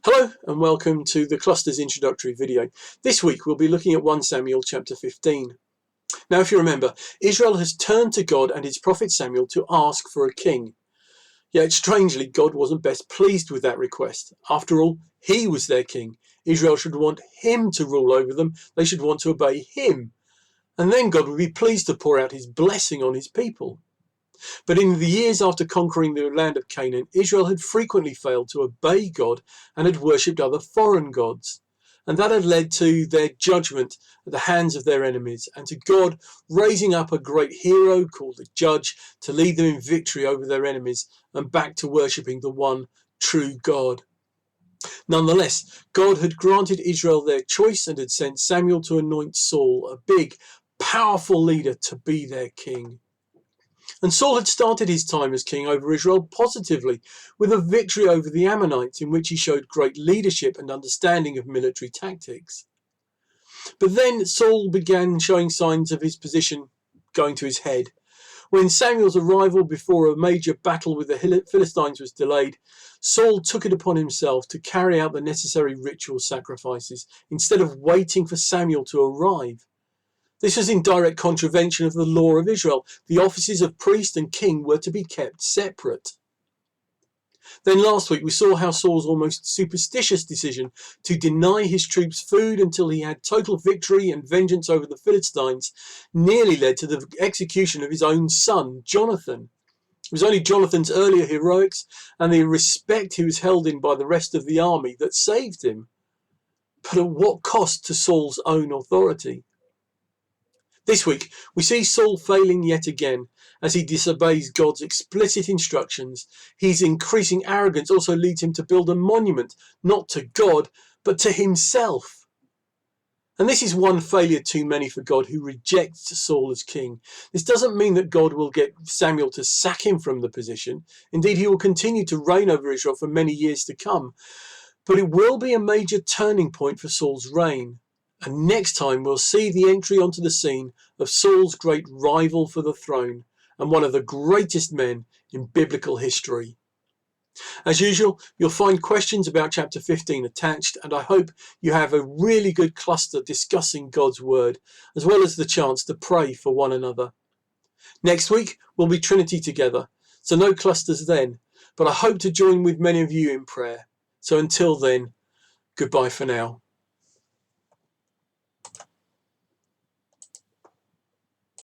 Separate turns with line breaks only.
Hello and welcome to the Cluster's introductory video. This week we'll be looking at 1 Samuel chapter 15. Now if you remember, Israel has turned to God and his prophet Samuel to ask for a king. Yet strangely, God wasn't best pleased with that request. After all, he was their king. Israel should want him to rule over them. They should want to obey him. And then God would be pleased to pour out his blessing on his people. But in the years after conquering the land of Canaan, Israel had frequently failed to obey God and had worshipped other foreign gods. And that had led to their judgment at the hands of their enemies and to God raising up a great hero called the Judge to lead them in victory over their enemies and back to worshipping the one true God. Nonetheless, God had granted Israel their choice and had sent Samuel to anoint Saul, a big, powerful leader, to be their king. And Saul had started his time as king over Israel positively, with a victory over the Ammonites in which he showed great leadership and understanding of military tactics. But then Saul began showing signs of his position going to his head. When Samuel's arrival before a major battle with the Philistines was delayed, Saul took it upon himself to carry out the necessary ritual sacrifices instead of waiting for Samuel to arrive. This was in direct contravention of the law of Israel. The offices of priest and king were to be kept separate. Then last week we saw how Saul's almost superstitious decision to deny his troops food until he had total victory and vengeance over the Philistines nearly led to the execution of his own son, Jonathan. It was only Jonathan's earlier heroics and the respect he was held in by the rest of the army that saved him. But at what cost to Saul's own authority? This week, we see Saul failing yet again as he disobeys God's explicit instructions. His increasing arrogance also leads him to build a monument, not to God, but to himself. And this is one failure too many for God, who rejects Saul as king. This doesn't mean that God will get Samuel to sack him from the position. Indeed, he will continue to reign over Israel for many years to come. But it will be a major turning point for Saul's reign. And next time we'll see the entry onto the scene of Saul's great rival for the throne and one of the greatest men in biblical history. As usual, you'll find questions about chapter 15 attached, and I hope you have a really good cluster discussing God's word, as well as the chance to pray for one another. Next week we'll be Trinity together, so no clusters then, but I hope to join with many of you in prayer. So until then, goodbye for now.